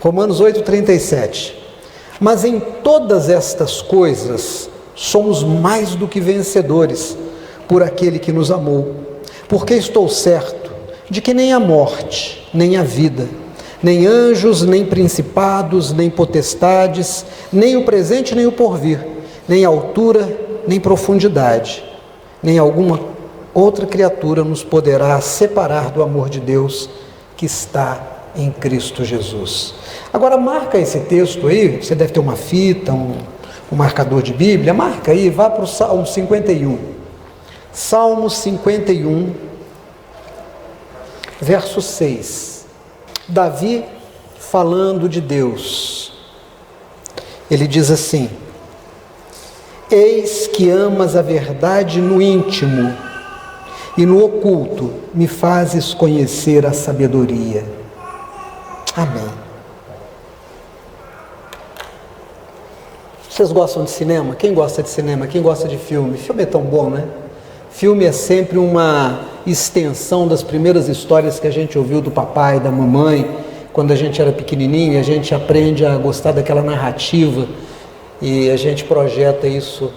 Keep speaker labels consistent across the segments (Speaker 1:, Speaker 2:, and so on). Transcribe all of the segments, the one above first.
Speaker 1: Romanos 8,37. Mas em todas estas coisas somos mais do que vencedores por aquele que nos amou. Porque estou certo de que nem a morte, nem a vida, nem anjos, nem principados, nem potestades, nem o presente, nem o porvir, nem altura, nem profundidade, nem alguma outra criatura nos poderá separar do amor de Deus que está em Cristo Jesus. Agora marca esse texto aí, você deve ter uma fita, um marcador de Bíblia, marca aí, vá para o Salmo 51. Salmo 51, verso 6. Davi falando de Deus. Ele diz assim: eis que amas a verdade no íntimo, e no oculto me fazes conhecer a sabedoria. Amém. Vocês gostam de cinema? Quem gosta de cinema? Quem gosta de filme? Filme é tão bom, né? Filme é sempre uma extensão das primeiras histórias que a gente ouviu do papai, da mamãe, quando a gente era pequenininho. A gente aprende a gostar daquela narrativa e a gente projeta isso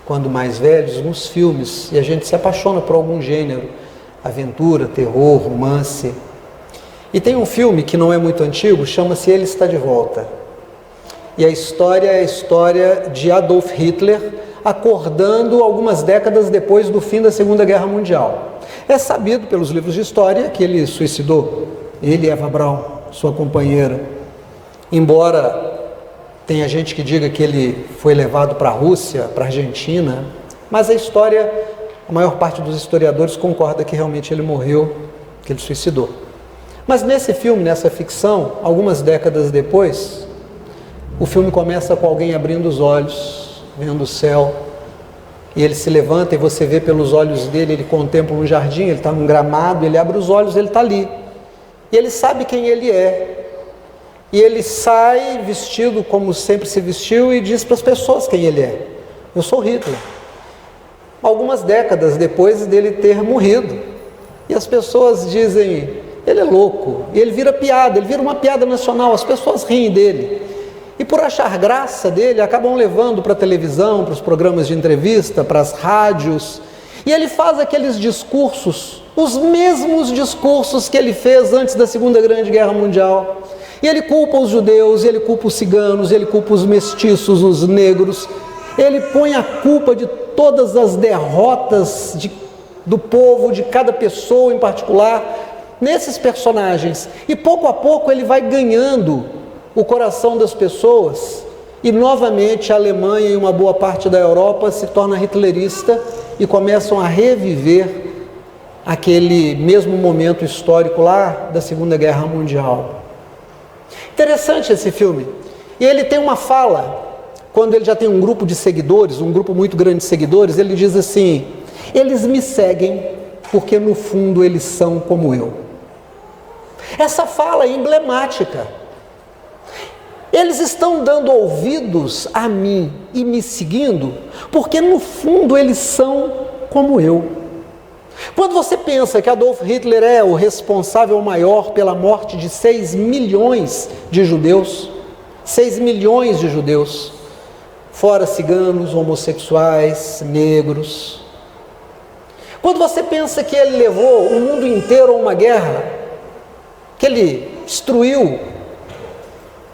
Speaker 1: quando mais velhos nos filmes, e a gente se apaixona por algum gênero, aventura, terror, romance. E tem um filme que não é muito antigo, chama-se Ele Está de Volta. E a história é a história de Adolf Hitler acordando algumas décadas depois do fim da Segunda Guerra Mundial. É sabido pelos livros de história que ele suicidou, ele e Eva Braun, sua companheira. Embora tenha gente que diga que ele foi levado para a Rússia, para a Argentina, mas a história, a maior parte dos historiadores concorda que realmente ele morreu, que ele suicidou. Mas nesse filme, nessa ficção, algumas décadas depois, o filme começa com alguém abrindo os olhos, vendo o céu, e ele se levanta e você vê pelos olhos dele, ele contempla um jardim, ele está num gramado, ele abre os olhos, ele está ali. E ele sabe quem ele é. E ele sai vestido como sempre se vestiu e diz para as pessoas quem ele é. Eu sou Hitler. Algumas décadas depois dele ter morrido. E as pessoas dizem, ele é louco. E ele vira piada, ele vira uma piada nacional, as pessoas riem dele. E por achar graça dele, acabam levando para a televisão, para os programas de entrevista, para as rádios. E ele faz aqueles discursos, os mesmos discursos que ele fez antes da Segunda Grande Guerra Mundial. E ele culpa os judeus, ele culpa os ciganos, ele culpa os mestiços, os negros. Ele põe a culpa de todas as derrotas do povo, de cada pessoa em particular, nesses personagens. E pouco a pouco ele vai ganhando o coração das pessoas. E novamente a Alemanha e uma boa parte da Europa se torna hitlerista e começam a reviver aquele mesmo momento histórico lá da Segunda Guerra Mundial. Interessante esse filme. E ele tem uma fala, quando ele já tem um grupo de seguidores, um grupo muito grande de seguidores, ele diz assim: eles me seguem porque no fundo eles são como eu. Essa fala é emblemática. Eles estão dando ouvidos a mim e me seguindo porque no fundo eles são como eu. Quando você pensa que Adolf Hitler é o responsável maior pela morte de 6 milhões de judeus, 6 milhões de judeus, fora ciganos, homossexuais, negros. Quando você pensa que ele levou o mundo inteiro a uma guerra, que ele destruiu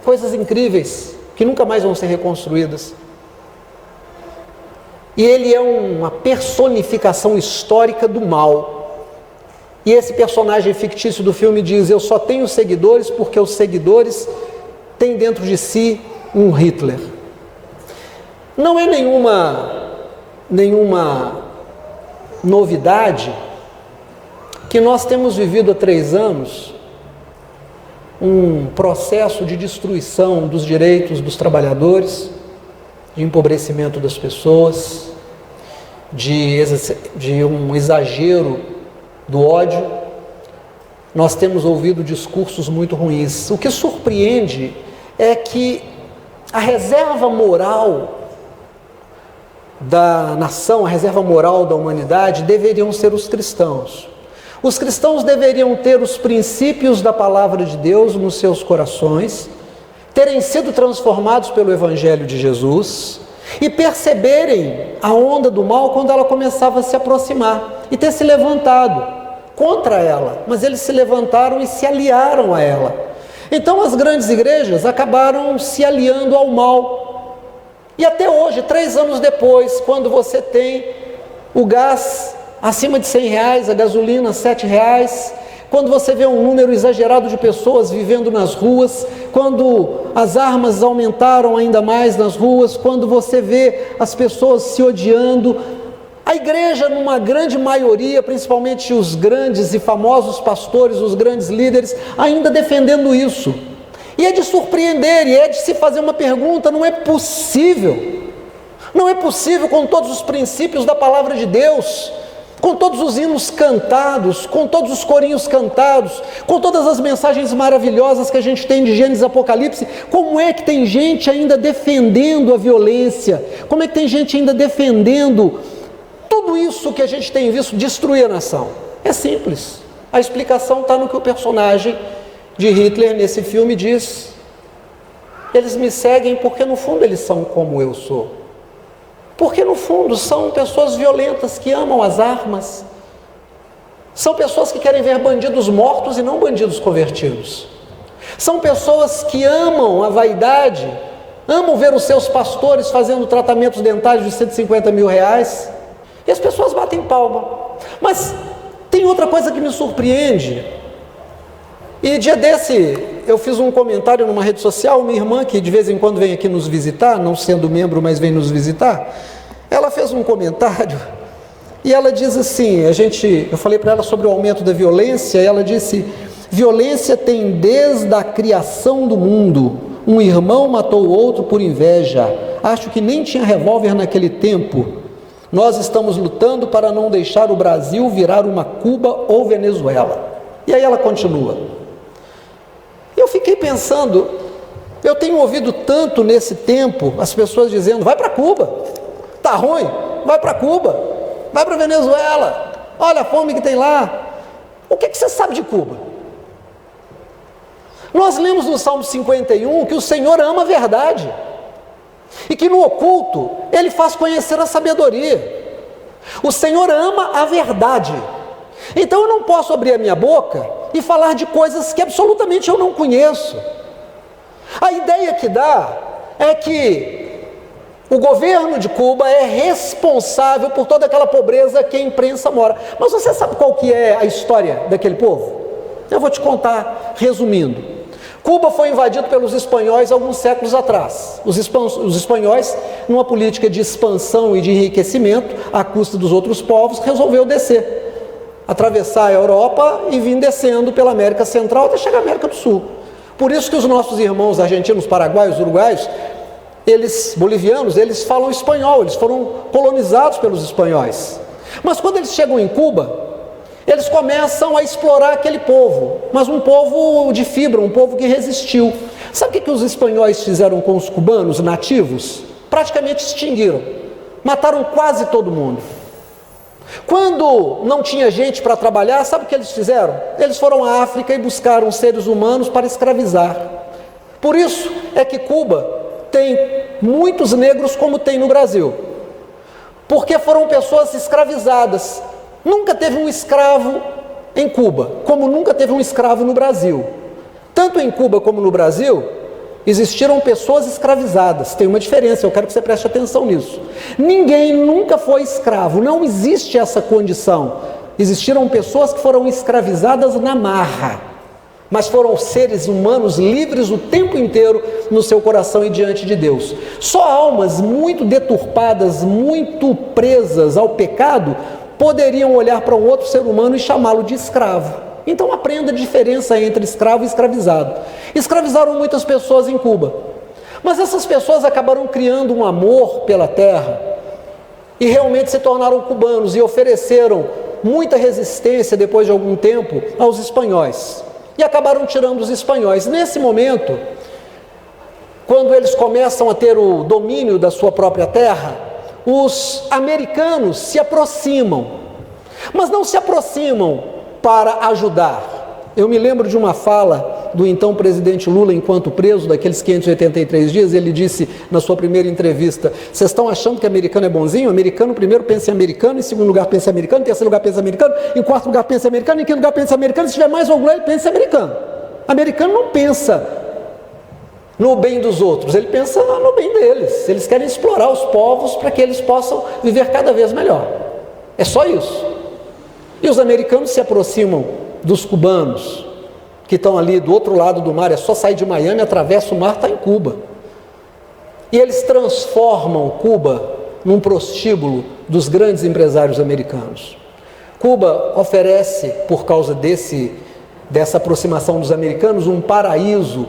Speaker 1: coisas incríveis que nunca mais vão ser reconstruídas. E ele é uma personificação histórica do mal. E esse personagem fictício do filme diz: eu só tenho seguidores porque os seguidores têm dentro de si um Hitler. Não é nenhuma novidade que nós temos vivido há 3 anos um processo de destruição dos direitos dos trabalhadores, de empobrecimento das pessoas, de um exagero do ódio. Nós temos ouvido discursos muito ruins. O que surpreende é que a reserva moral da nação, a reserva moral da humanidade deveriam ser os cristãos. Os cristãos deveriam ter os princípios da palavra de Deus nos seus corações terem sido transformados pelo Evangelho de Jesus e perceberem a onda do mal quando ela começava a se aproximar e ter se levantado contra ela, mas eles se levantaram e se aliaram a ela. Então as grandes igrejas acabaram se aliando ao mal. E até hoje, 3 anos depois, quando você tem o gás acima de R$100, a gasolina R$7, quando você vê um número exagerado de pessoas vivendo nas ruas, quando as armas aumentaram ainda mais nas ruas, quando você vê as pessoas se odiando, a igreja, numa grande maioria, principalmente os grandes e famosos pastores, os grandes líderes, ainda defendendo isso. E é de surpreender, e é de se fazer uma pergunta: não é possível com todos os princípios da palavra de Deus, com todos os hinos cantados, com todos os corinhos cantados, com todas as mensagens maravilhosas que a gente tem de Gênesis e Apocalipse, como é que tem gente ainda defendendo a violência? Como é que tem gente ainda defendendo tudo isso que a gente tem visto destruir a nação? É simples. A explicação está no que o personagem de Hitler nesse filme diz: eles me seguem porque no fundo eles são como eu sou. Porque no fundo são pessoas violentas que amam as armas. São pessoas que querem ver bandidos mortos e não bandidos convertidos. São pessoas que amam a vaidade, amam ver os seus pastores fazendo tratamentos dentários de R$150 mil. E as pessoas batem palma. Mas tem outra coisa que me surpreende. E dia desse eu fiz um comentário numa rede social. Minha irmã, que de vez em quando vem aqui nos visitar, não sendo membro, mas vem nos visitar, ela fez um comentário e ela diz assim, eu falei para ela sobre o aumento da violência, e ela disse: violência tem desde a criação do mundo. Um irmão matou o outro por inveja. Acho que nem tinha revólver naquele tempo. Nós estamos lutando para não deixar o Brasil virar uma Cuba ou Venezuela. E aí ela continua. Eu fiquei pensando, eu tenho ouvido tanto nesse tempo as pessoas dizendo: vai para Cuba, tá ruim, vai para Cuba, vai para Venezuela, olha a fome que tem lá. O que você sabe de Cuba? Nós lemos no Salmo 51 que o Senhor ama a verdade e que no oculto Ele faz conhecer a sabedoria. O Senhor ama a verdade. Então eu não posso abrir a minha boca e falar de coisas que absolutamente eu não conheço. A ideia que dá é que o governo de Cuba é responsável por toda aquela pobreza que a imprensa mora. Mas você sabe qual que é a história daquele povo? Eu vou te contar, resumindo. Cuba foi invadido pelos espanhóis alguns séculos atrás. Os espanhóis, numa política de expansão e de enriquecimento, à custa dos outros povos, resolveu descer, atravessar a Europa e vir descendo pela América Central até chegar à América do Sul. Por isso que os nossos irmãos argentinos, paraguaios, uruguaios, bolivianos, eles falam espanhol, eles foram colonizados pelos espanhóis. Mas quando eles chegam em Cuba, eles começam a explorar aquele povo, mas um povo de fibra, um povo que resistiu. Sabe o que os espanhóis fizeram com os cubanos nativos? Praticamente extinguiram, mataram quase todo mundo. Quando não tinha gente para trabalhar, sabe o que eles fizeram? Eles foram à África e buscaram seres humanos para escravizar. Por isso é que Cuba tem muitos negros como tem no Brasil, porque foram pessoas escravizadas. Nunca teve um escravo em Cuba, como nunca teve um escravo no Brasil. Tanto em Cuba como no Brasil, existiram pessoas escravizadas. Tem uma diferença, eu quero que você preste atenção nisso. Ninguém nunca foi escravo, não existe essa condição. Existiram pessoas que foram escravizadas na marra, mas foram seres humanos livres o tempo inteiro no seu coração e diante de Deus. Só almas muito deturpadas, muito presas ao pecado, poderiam olhar para um outro ser humano e chamá-lo de escravo. Então aprenda a diferença entre escravo e escravizado. Escravizaram muitas pessoas em Cuba, mas essas pessoas acabaram criando um amor pela terra e realmente se tornaram cubanos e ofereceram muita resistência depois de algum tempo aos espanhóis e acabaram tirando os espanhóis. Nesse momento, quando eles começam a ter o domínio da sua própria terra, os americanos se aproximam, mas não se aproximam para ajudar. Eu me lembro de uma fala do então presidente Lula enquanto preso, daqueles 583 dias, ele disse na sua primeira entrevista: vocês estão achando que americano é bonzinho? Americano primeiro pensa em americano, em segundo lugar pensa em americano, em terceiro lugar pensa em americano, em quarto lugar pensa em americano, em quinto lugar pensa em americano, se tiver mais orgulho ele pensa em americano. Americano não pensa no bem dos outros, ele pensa no bem deles. Eles querem explorar os povos para que eles possam viver cada vez melhor. É só isso. E os americanos se aproximam dos cubanos, que estão ali do outro lado do mar. É só sair de Miami, atravessa o mar, está em Cuba. E eles transformam Cuba num prostíbulo dos grandes empresários americanos. Cuba oferece, por causa dessa aproximação dos americanos, um paraíso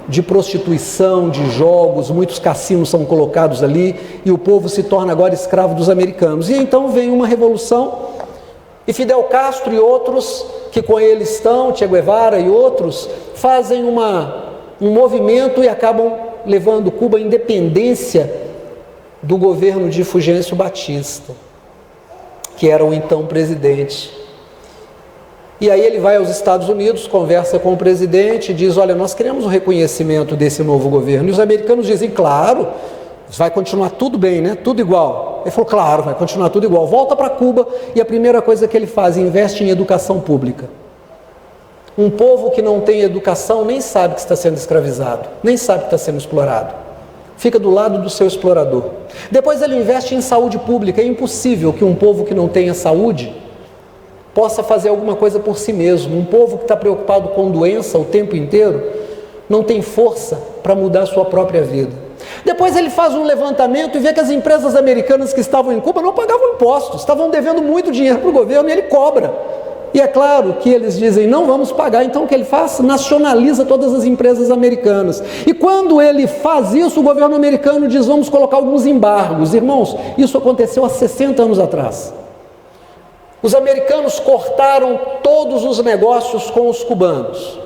Speaker 1: de prostituição, de jogos, muitos cassinos são colocados ali e o povo se torna agora escravo dos americanos. E então vem uma revolução e Fidel Castro e outros que com ele estão, Che Guevara e outros, fazem um movimento e acabam levando Cuba à independência do governo de Fulgêncio Batista, que era o então presidente. E aí ele vai aos Estados Unidos, conversa com o presidente e diz: olha, nós queremos o reconhecimento desse novo governo. E os americanos dizem: claro, vai continuar tudo bem, né? Tudo igual. Ele falou: claro, vai continuar tudo igual. Volta para Cuba e a primeira coisa que ele faz, investe em educação pública. Um povo que não tem educação nem sabe que está sendo escravizado, nem sabe que está sendo explorado. Fica do lado do seu explorador. Depois ele investe em saúde pública. É impossível que um povo que não tenha saúde possa fazer alguma coisa por si mesmo. Um povo que está preocupado com doença o tempo inteiro não tem força para mudar a sua própria vida. Depois ele faz um levantamento e vê que as empresas americanas que estavam em Cuba não pagavam impostos, estavam devendo muito dinheiro para o governo e ele cobra. E é claro que eles dizem: não vamos pagar. Então o que ele faz? Nacionaliza todas as empresas americanas. E quando ele faz isso, o governo americano diz: vamos colocar alguns embargos. Irmãos, isso aconteceu há 60 anos atrás. Os americanos cortaram todos os negócios com os cubanos.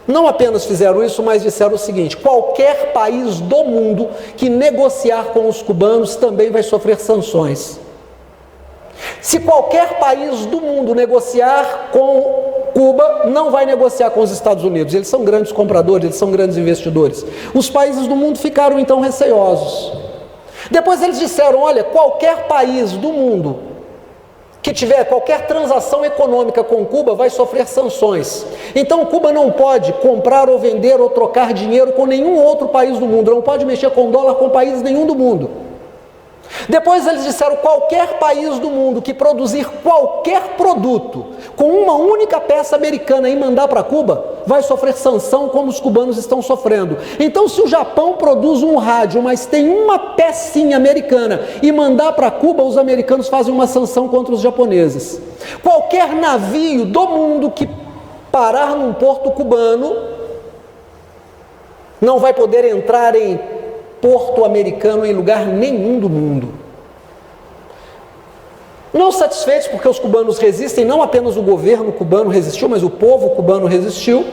Speaker 1: Não apenas fizeram isso, mas disseram o seguinte: qualquer país do mundo que negociar com os cubanos também vai sofrer sanções. Se qualquer país do mundo negociar com Cuba, não vai negociar com os Estados Unidos. Eles são grandes compradores, eles são grandes investidores. Os países do mundo ficaram então receosos. Depois eles disseram: olha, qualquer país do mundo que tiver qualquer transação econômica com Cuba vai sofrer sanções. Então Cuba não pode comprar ou vender ou trocar dinheiro com nenhum outro país do mundo, não pode mexer com dólar com país nenhum do mundo. Depois eles disseram: qualquer país do mundo que produzir qualquer produto com uma única peça americana e mandar para Cuba, vai sofrer sanção como os cubanos estão sofrendo. Então se o Japão produz um rádio, mas tem uma pecinha americana e mandar para Cuba, os americanos fazem uma sanção contra os japoneses. Qualquer navio do mundo que parar num porto cubano não vai poder entrar em porto americano em lugar nenhum do mundo. Não satisfeitos, porque os cubanos resistem, não apenas o governo cubano resistiu, mas o povo cubano resistiu,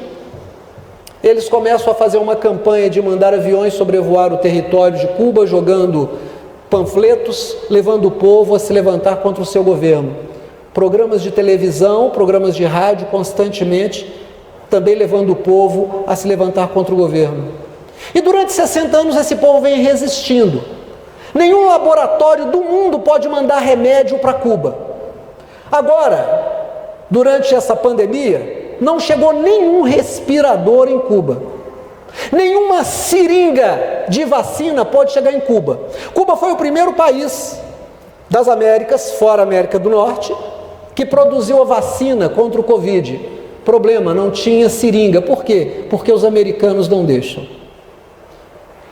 Speaker 1: eles começam a fazer uma campanha de mandar aviões sobrevoar o território de Cuba, jogando panfletos, levando o povo a se levantar contra o seu governo. Programas de televisão, programas de rádio constantemente, também levando o povo a se levantar contra o governo. E durante 60 anos esse povo vem resistindo. Nenhum laboratório do mundo pode mandar remédio para Cuba. Agora, durante essa pandemia, não chegou nenhum respirador em Cuba. Nenhuma seringa de vacina pode chegar em Cuba. Cuba foi o primeiro país das Américas, fora a América do Norte, que produziu a vacina contra o Covid. Problema, não tinha seringa. Por quê? Porque os americanos não deixam.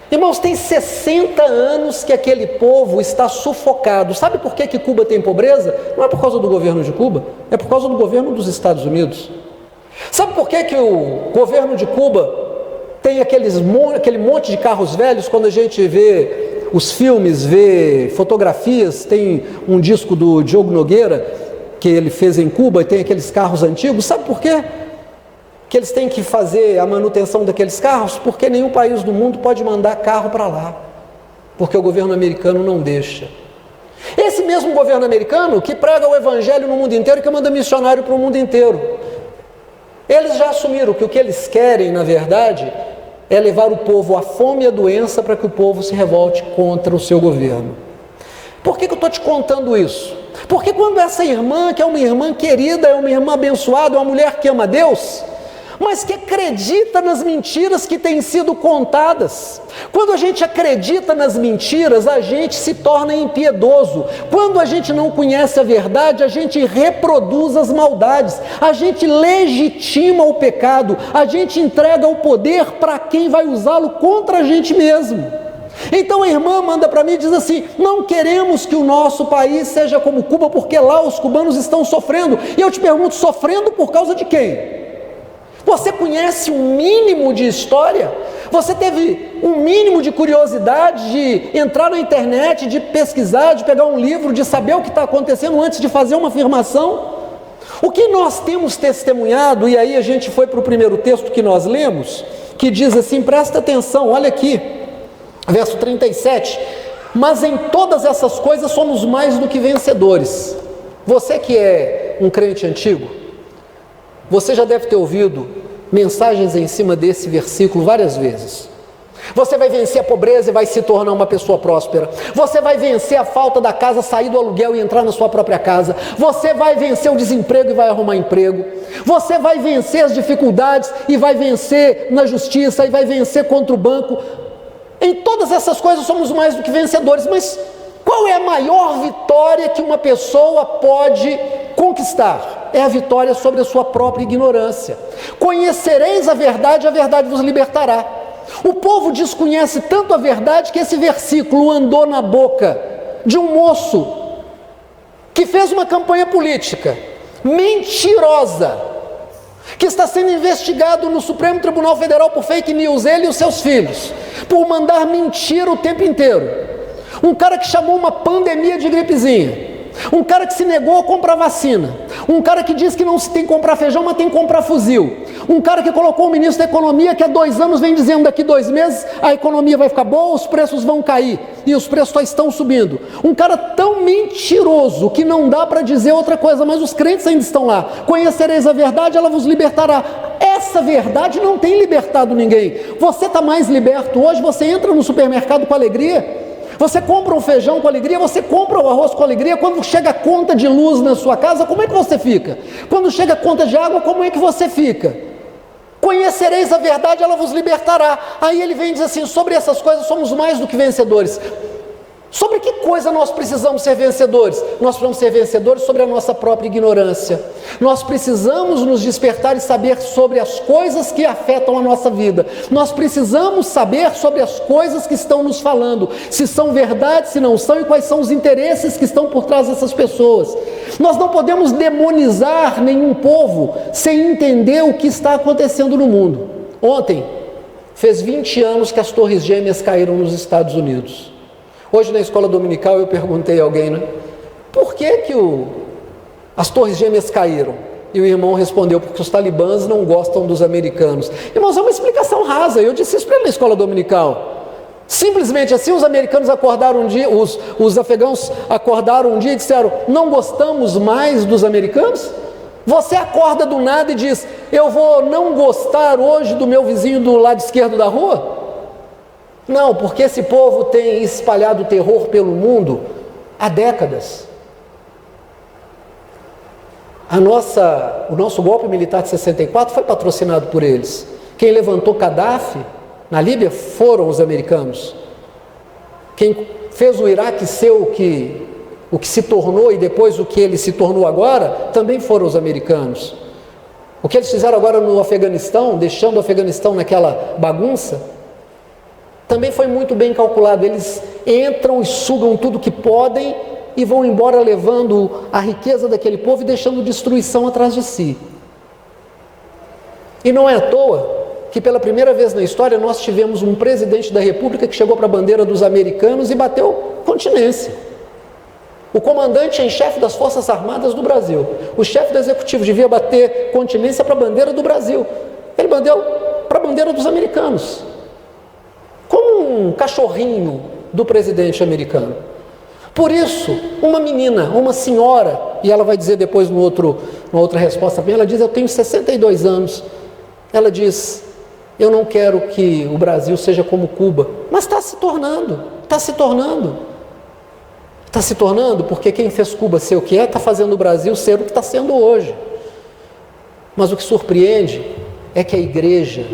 Speaker 1: Irmãos, tem 60 anos que aquele povo está sufocado. Sabe por que Cuba tem pobreza? Não é por causa do governo de Cuba, é por causa do governo dos Estados Unidos. Sabe por que o governo de Cuba tem aquele monte de carros velhos? Quando a gente vê os filmes, vê fotografias, tem um disco do Diogo Nogueira que ele fez em Cuba e tem aqueles carros antigos. Sabe por quê que eles têm que fazer a manutenção daqueles carros? Porque nenhum país do mundo pode mandar carro para lá, porque o governo americano não deixa. Esse mesmo governo americano que prega o evangelho no mundo inteiro e que manda missionário para o mundo inteiro. Eles já assumiram que o que eles querem, na verdade, é levar o povo à fome e à doença para que o povo se revolte contra o seu governo. Por que eu estou te contando isso? Porque quando essa irmã, que é uma irmã querida, é uma irmã abençoada, é uma mulher que ama Deus, mas que acredita nas mentiras que têm sido contadas. Quando a gente acredita nas mentiras, a gente se torna impiedoso. Quando a gente não conhece a verdade, a gente reproduz as maldades, a gente legitima o pecado, a gente entrega o poder para quem vai usá-lo contra a gente mesmo. Então a irmã manda para mim e diz assim: não queremos que o nosso país seja como Cuba, porque lá os cubanos estão sofrendo. E eu te pergunto, sofrendo por causa de quem? Você conhece um mínimo de história? Você teve um mínimo de curiosidade de entrar na internet, de pesquisar, de pegar um livro, de saber o que está acontecendo antes de fazer uma afirmação? O que nós temos testemunhado, e aí a gente foi para o primeiro texto que nós lemos, que diz assim, presta atenção, olha aqui, verso 37, mas em todas essas coisas somos mais do que vencedores. Você que é um crente antigo, você já deve ter ouvido mensagens em cima desse versículo várias vezes. Você vai vencer a pobreza e vai se tornar uma pessoa próspera. Você vai vencer a falta da casa, sair do aluguel e entrar na sua própria casa. Você vai vencer o desemprego e vai arrumar emprego. Você vai vencer as dificuldades e vai vencer na justiça e vai vencer contra o banco. Em todas essas coisas somos mais do que vencedores, mas qual é a maior vitória que uma pessoa pode conquistar? É a vitória sobre a sua própria ignorância. Conhecereis a verdade vos libertará. O povo desconhece tanto a verdade que esse versículo andou na boca de um moço que fez uma campanha política mentirosa, que está sendo investigado no Supremo Tribunal Federal por fake news, ele e os seus filhos, por mandar mentira o tempo inteiro. Um cara que chamou uma pandemia de gripezinha, um cara que se negou a comprar vacina, um cara que disse que não se tem que comprar feijão, mas tem que comprar fuzil, um cara que colocou o ministro da Economia que há 2 anos vem dizendo daqui 2 meses a economia vai ficar boa, os preços vão cair, e os preços só estão subindo. Um cara tão mentiroso que não dá para dizer outra coisa, mas os crentes ainda estão lá. Conhecereis a verdade, ela vos libertará. Essa verdade não tem libertado ninguém. Você está mais liberto hoje, você entra no supermercado com alegria, você compra um feijão com alegria, você compra o arroz com alegria. Quando chega a conta de luz na sua casa, como é que você fica? Quando chega a conta de água, como é que você fica? Conhecereis a verdade, ela vos libertará. Aí ele vem e diz assim, sobre essas coisas somos mais do que vencedores. Sobre que coisa nós precisamos ser vencedores? Nós precisamos ser vencedores sobre a nossa própria ignorância. Nós precisamos nos despertar e saber sobre as coisas que afetam a nossa vida. Nós precisamos saber sobre as coisas que estão nos falando, se são verdade, se não são, e quais são os interesses que estão por trás dessas pessoas. Nós não podemos demonizar nenhum povo sem entender o que está acontecendo no mundo. Ontem, fez 20 anos que as Torres Gêmeas caíram nos Estados Unidos. Hoje na escola dominical eu perguntei a alguém, né? Por que as Torres Gêmeas caíram? E o irmão respondeu, porque os talibãs não gostam dos americanos. Irmãos, é uma explicação rasa, eu disse isso para ele na escola dominical. Simplesmente assim, os americanos acordaram um dia, os afegãos acordaram um dia e disseram, não gostamos mais dos americanos? Você acorda do nada e diz, eu vou não gostar hoje do meu vizinho do lado esquerdo da rua? Não, porque esse povo tem espalhado terror pelo mundo há décadas. O nosso golpe militar de 64 foi patrocinado por eles. Quem levantou Gaddafi na Líbia foram os americanos. Quem fez o Iraque ser o que se tornou e depois o que ele se tornou agora, também foram os americanos. O que eles fizeram agora no Afeganistão, deixando o Afeganistão naquela bagunça, também foi muito bem calculado. Eles entram e sugam tudo que podem e vão embora levando a riqueza daquele povo e deixando destruição atrás de si. E não é à toa que pela primeira vez na história nós tivemos um presidente da República que chegou para a bandeira dos americanos e bateu continência. O comandante em chefe das Forças Armadas do Brasil, o chefe do executivo devia bater continência para a bandeira do Brasil. Ele bateu para a bandeira dos americanos. Como um cachorrinho do presidente americano. Por isso, uma menina, uma senhora, e ela vai dizer depois numa outra resposta bem, ela diz, eu tenho 62 anos. Ela diz, eu não quero que o Brasil seja como Cuba. Mas está se tornando, está se tornando. Está se tornando porque quem fez Cuba ser o que é, está fazendo o Brasil ser o que está sendo hoje. Mas o que surpreende é que a igreja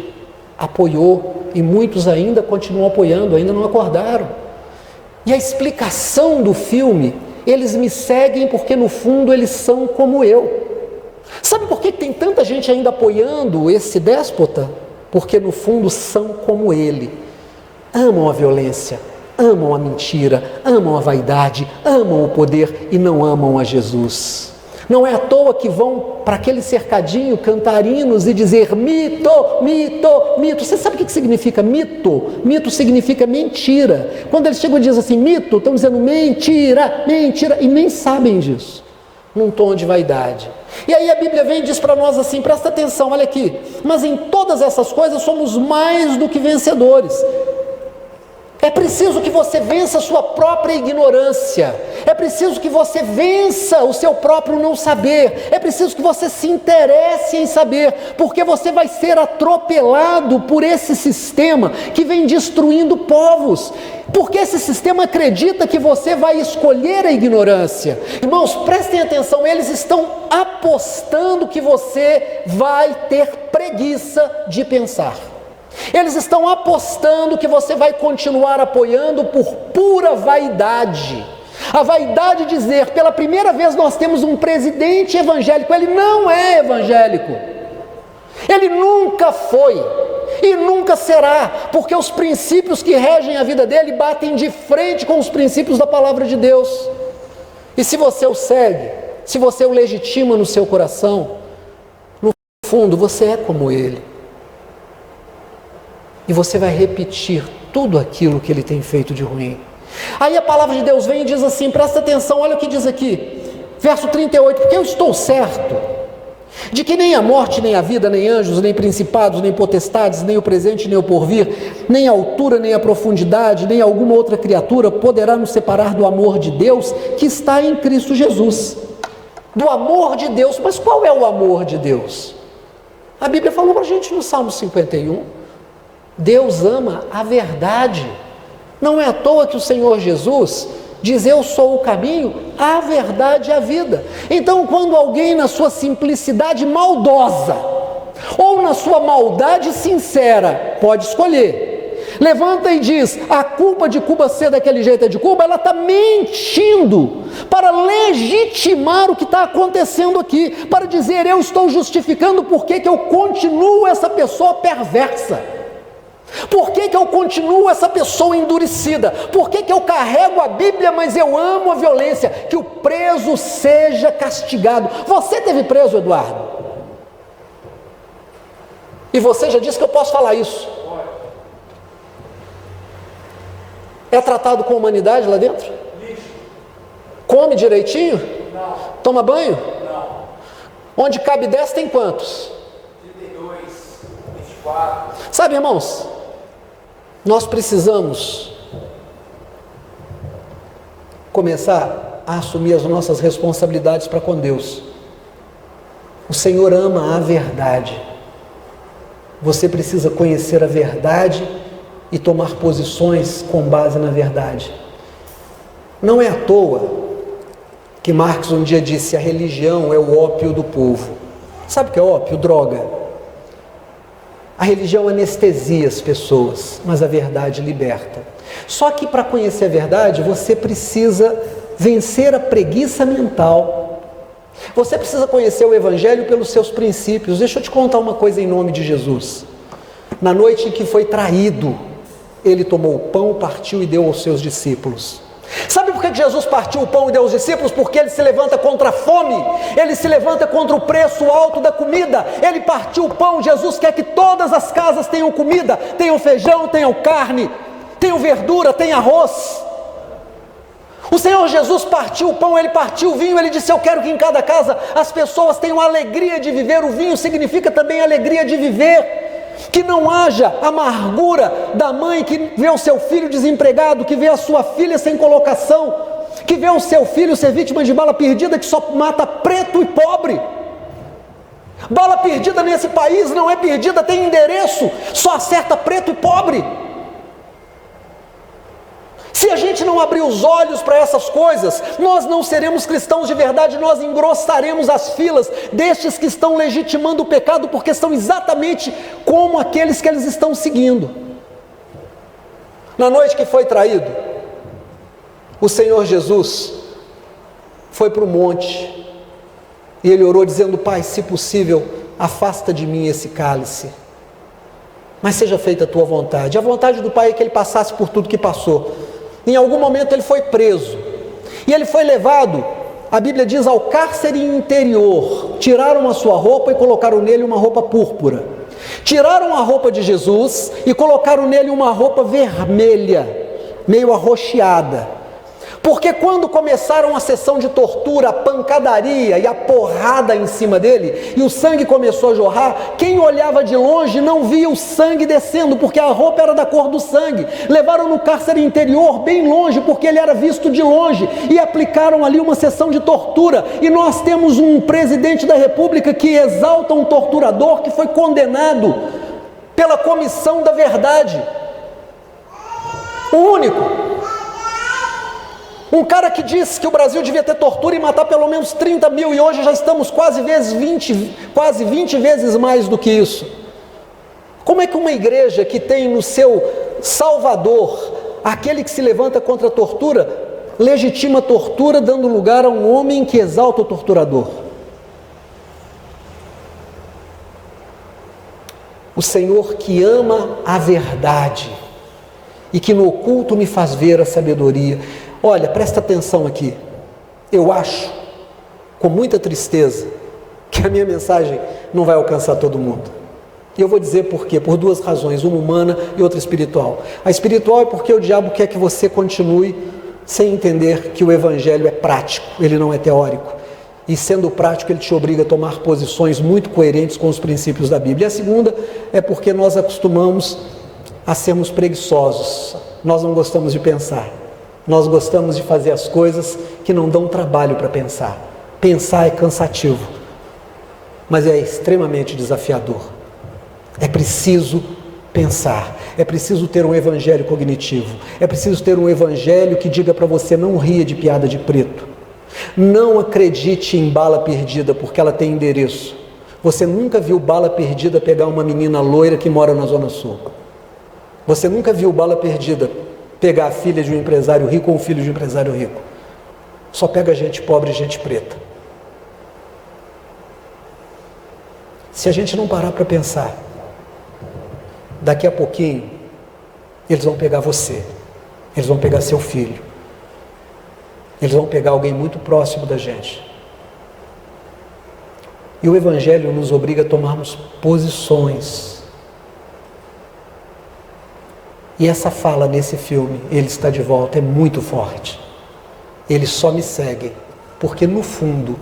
Speaker 1: apoiou e muitos ainda continuam apoiando, ainda não acordaram. E a explicação do filme, eles me seguem porque no fundo eles são como eu. Sabe por que tem tanta gente ainda apoiando esse déspota? Porque no fundo são como ele. Amam a violência, amam a mentira, amam a vaidade, amam o poder e não amam a Jesus. Não é à toa que vão para aquele cercadinho cantar hinos e dizer mito, mito, mito. Você sabe o que significa mito? Mito significa mentira. Quando eles chegam e dizem assim, mito, estão dizendo mentira, mentira, e nem sabem disso, num tom de vaidade. E aí a Bíblia vem e diz para nós assim, presta atenção, olha aqui, mas em todas essas coisas somos mais do que vencedores. É preciso que você vença a sua própria ignorância, é preciso que você vença o seu próprio não saber, é preciso que você se interesse em saber, porque você vai ser atropelado por esse sistema que vem destruindo povos, porque esse sistema acredita que você vai escolher a ignorância. Irmãos, prestem atenção, eles estão apostando que você vai ter preguiça de pensar. Eles estão apostando que você vai continuar apoiando por pura vaidade. A vaidade de dizer, pela primeira vez nós temos um presidente evangélico. Ele não é evangélico. Ele nunca foi e nunca será, porque os princípios que regem a vida dele batem de frente com os princípios da palavra de Deus. E se você o segue, se você o legitima no seu coração, no fundo você é como ele. E você vai repetir tudo aquilo que ele tem feito de ruim. Aí a palavra de Deus vem e diz assim, presta atenção, olha o que diz aqui, verso 38, porque eu estou certo de que nem a morte, nem a vida, nem anjos, nem principados, nem potestades, nem o presente, nem o porvir, nem a altura, nem a profundidade, nem alguma outra criatura poderá nos separar do amor de Deus que está em Cristo Jesus. Do amor de Deus, mas qual é o amor de Deus? A Bíblia falou para a gente no Salmo 51, Deus ama a verdade. Não é à toa que o Senhor Jesus diz, eu sou o caminho, a verdade e a vida. Então, quando alguém na sua simplicidade maldosa, ou na sua maldade sincera, pode escolher, levanta e diz, a culpa de Cuba ser daquele jeito é de Cuba, ela está mentindo, para legitimar o que está acontecendo aqui, para dizer, eu estou justificando porque que eu continuo essa pessoa perversa. Por que eu continuo essa pessoa endurecida? Por que eu carrego a Bíblia, mas eu amo a violência? Que o preso seja castigado. Você teve preso, Eduardo? E você já disse que eu posso falar isso. É tratado com humanidade lá dentro? Come direitinho? Não. Toma banho? Não. Onde cabe 10 tem quantos? 32, 24. Sabe, irmãos, nós precisamos começar a assumir as nossas responsabilidades para com Deus. O Senhor ama a verdade. Você precisa conhecer a verdade e tomar posições com base na verdade. Não é à toa que Marx um dia disse, a religião é o ópio do povo. Sabe o que é ópio? Droga. A religião anestesia as pessoas, mas a verdade liberta. Só que para conhecer a verdade, você precisa vencer a preguiça mental. Você precisa conhecer o Evangelho pelos seus princípios. Deixa eu te contar uma coisa em nome de Jesus. Na noite em que foi traído, ele tomou o pão, partiu e deu aos seus discípulos. Sabe por que Jesus partiu o pão e deu aos discípulos? Porque ele se levanta contra a fome, ele se levanta contra o preço alto da comida, ele partiu o pão. Jesus quer que todas as casas tenham comida, tenham feijão, tenham carne, tenham verdura, tenham arroz. O Senhor Jesus partiu o pão, ele partiu o vinho, ele disse, eu quero que em cada casa as pessoas tenham alegria de viver. O vinho significa também alegria de viver. Que não haja amargura da mãe que vê o seu filho desempregado, que vê a sua filha sem colocação, que vê o seu filho ser vítima de bala perdida que só mata preto e pobre. Bala perdida nesse país não é perdida, tem endereço, só acerta preto e pobre. Se a gente não abrir os olhos para essas coisas, nós não seremos cristãos de verdade, nós engrossaremos as filas destes que estão legitimando o pecado, porque são exatamente como aqueles que eles estão seguindo. Na noite que foi traído, o Senhor Jesus foi para o monte, e ele orou dizendo: Pai, se possível, afasta de mim esse cálice, mas seja feita a tua vontade. A vontade do Pai é que ele passasse por tudo que passou. Em algum momento ele foi preso, e ele foi levado, a Bíblia diz, ao cárcere interior. Tiraram a sua roupa e colocaram nele uma roupa púrpura. Tiraram a roupa de Jesus e colocaram nele uma roupa vermelha, meio arroxeada. Porque quando começaram a sessão de tortura, a pancadaria e a porrada em cima dele, e o sangue começou a jorrar, quem olhava de longe não via o sangue descendo, porque a roupa era da cor do sangue. Levaram no cárcere interior, bem longe, porque ele era visto de longe, e aplicaram ali uma sessão de tortura. E nós temos um presidente da República que exalta um torturador que foi condenado pela comissão da verdade. O único. Um cara que disse que o Brasil devia ter tortura e matar pelo menos 30 mil, e hoje já estamos quase 20 vezes mais do que isso. Como é que uma igreja que tem no seu Salvador aquele que se levanta contra a tortura, legitima a tortura, dando lugar a um homem que exalta o torturador? O Senhor que ama a verdade e que no oculto me faz ver a sabedoria. Olha, presta atenção aqui. Eu acho, com muita tristeza, que a minha mensagem não vai alcançar todo mundo. E eu vou dizer por quê. Por duas razões, uma humana e outra espiritual. A espiritual é porque o diabo quer que você continue sem entender que o evangelho é prático, ele não é teórico. E sendo prático, ele te obriga a tomar posições muito coerentes com os princípios da Bíblia. E a segunda é porque nós acostumamos a sermos preguiçosos. Nós não gostamos de pensar. Nós gostamos de fazer as coisas que não dão trabalho para pensar. Pensar é cansativo, mas é extremamente desafiador. É preciso pensar, é preciso ter um evangelho cognitivo, é preciso ter um evangelho que diga para você: não ria de piada de preto, não acredite em bala perdida porque ela tem endereço. Você nunca viu bala perdida pegar uma menina loira que mora na Zona Sul. Você nunca viu bala perdida pegar a filha de um empresário rico ou um filho de um empresário rico. Só pega gente pobre e gente preta. Se a gente não parar para pensar, daqui a pouquinho eles vão pegar você, eles vão pegar seu filho, eles vão pegar alguém muito próximo da gente. E o evangelho nos obriga a tomarmos posições. E essa fala nesse filme, Ele está de volta, é muito forte. Eles só me seguem porque no fundo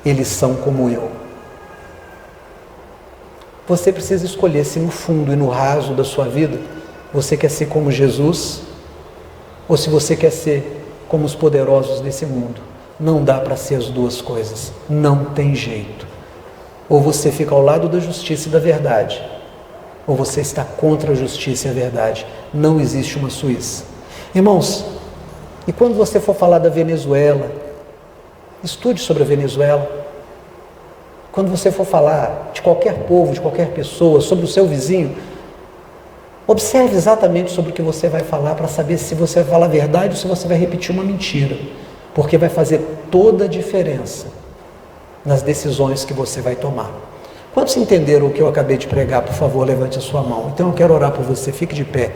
Speaker 1: eles são como eu. Você precisa escolher se no fundo e no raso da sua vida você quer ser como Jesus ou se você quer ser como os poderosos desse mundo. Não dá para ser as duas coisas, não tem jeito. Ou você fica ao lado da justiça e da verdade, ou você está contra a justiça e a verdade. Não existe uma Suíça. Irmãos, e quando você for falar da Venezuela, estude sobre a Venezuela. Quando você for falar de qualquer povo, de qualquer pessoa, sobre o seu vizinho, observe exatamente sobre o que você vai falar para saber se você vai falar a verdade ou se você vai repetir uma mentira, porque vai fazer toda a diferença nas decisões que você vai tomar. Quantos entenderam o que eu acabei de pregar? Por favor, levante a sua mão. Então eu quero orar por você, fique de pé.